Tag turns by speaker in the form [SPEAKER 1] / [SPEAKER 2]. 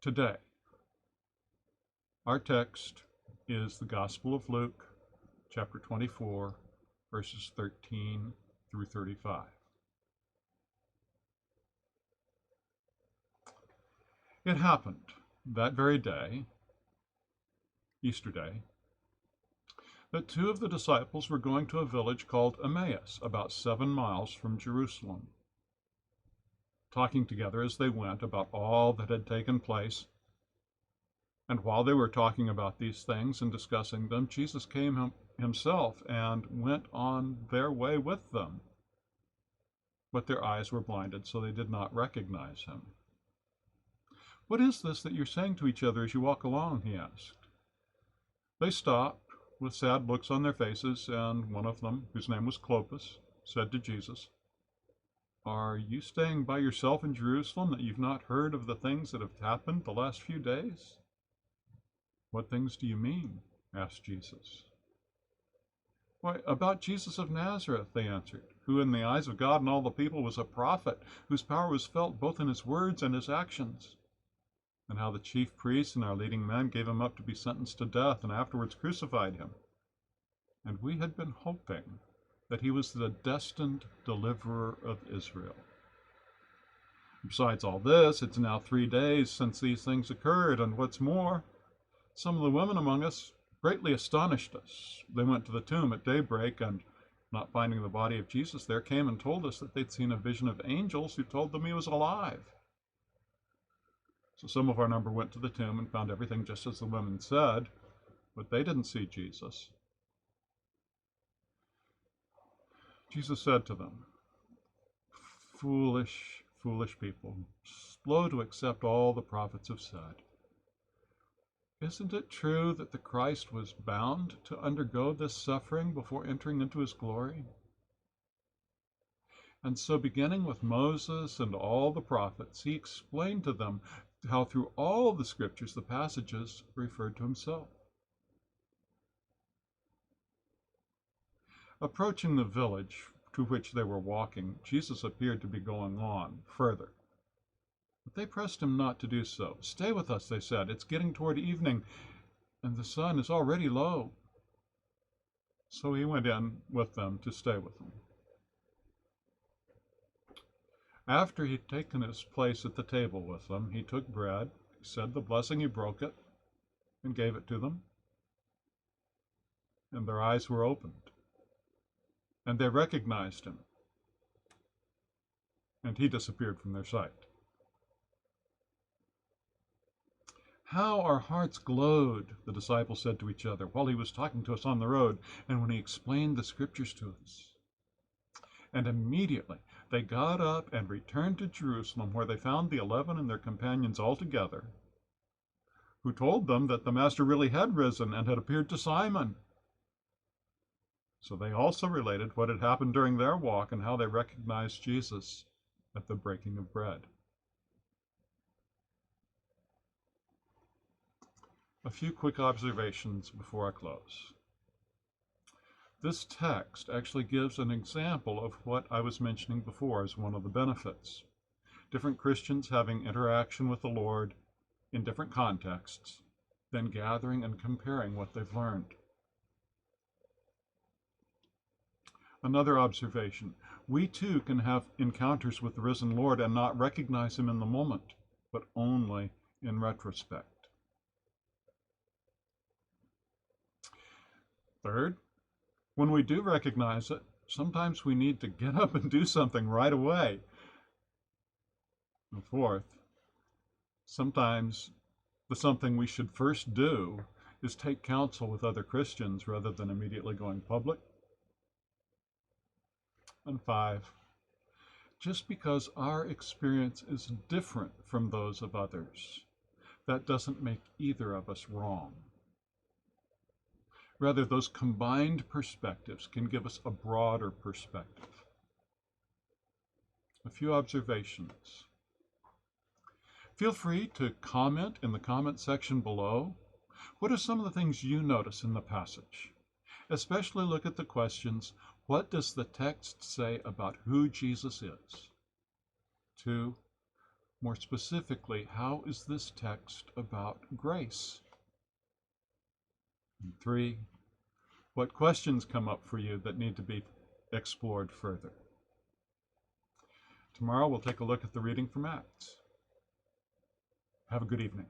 [SPEAKER 1] Today, our text is the Gospel of Luke, chapter 24, verses 13 through 35. It happened that very day, Easter Day, that two of the disciples were going to a village called Emmaus, about 7 miles from Jerusalem. Talking together as they went about all that had taken place. And while they were talking about these things and discussing them, Jesus came himself and went on their way with them. But their eyes were blinded, so they did not recognize him. "What is this that you're saying to each other as you walk along?" he asked. They stopped with sad looks on their faces, and one of them, whose name was Clopas, said to Jesus, "Are you staying by yourself in Jerusalem that you've not heard of the things that have happened the last few days?" "What things do you mean?" asked Jesus. "Why, about Jesus of Nazareth," they answered, "who in the eyes of God and all the people was a prophet, whose power was felt both in his words and his actions, and how the chief priests and our leading men gave him up to be sentenced to death and afterwards crucified him. And we had been hoping that he was the destined deliverer of Israel. Besides all this, it's now 3 days since these things occurred, and what's more, some of the women among us greatly astonished us. They went to the tomb at daybreak, and not finding the body of Jesus there, came and told us that they'd seen a vision of angels who told them he was alive." So some of our number went to the tomb and found everything just as the women said, but they didn't see Jesus. Jesus said to them, "Foolish, foolish people, slow to accept all the prophets have said. Isn't it true that the Christ was bound to undergo this suffering before entering into his glory?" And so, beginning with Moses and all the prophets, he explained to them how through all the scriptures the passages referred to himself. Approaching the village to which they were walking, Jesus appeared to be going on further. But they pressed him not to do so. "Stay with us," they said. "It's getting toward evening, and the sun is already low." So he went in with them to stay with them. After he'd taken his place at the table with them, he took bread, he said the blessing, he broke it, and gave it to them. And their eyes were opened, and they recognized him, and he disappeared from their sight. "How our hearts glowed," the disciples said to each other, while he was talking to us on the road, and when he explained the scriptures to us. And immediately they got up and returned to Jerusalem, where they found the 11 and their companions all together, who told them that the Master really had risen and had appeared to Simon. So they also related what had happened during their walk and how they recognized Jesus at the breaking of bread. A few quick observations before I close. This text actually gives an example of what I was mentioning before as one of the benefits. Different Christians having interaction with the Lord in different contexts, then gathering and comparing what they've learned. Another observation, we too can have encounters with the risen Lord and not recognize him in the moment, but only in retrospect. Third, when we do recognize it, sometimes we need to get up and do something right away. And fourth, sometimes the something we should first do is take counsel with other Christians rather than immediately going public. And 5, just because our experience is different from those of others, that doesn't make either of us wrong. Rather, those combined perspectives can give us a broader perspective. A few observations. Feel free to comment in the comment section below. What are some of the things you notice in the passage? Especially look at the questions, what does the text say about who Jesus is? 2, More specifically, how is this text about grace? And 3, what questions come up for you that need to be explored further? Tomorrow we'll take a look at the reading from Acts. Have a good evening.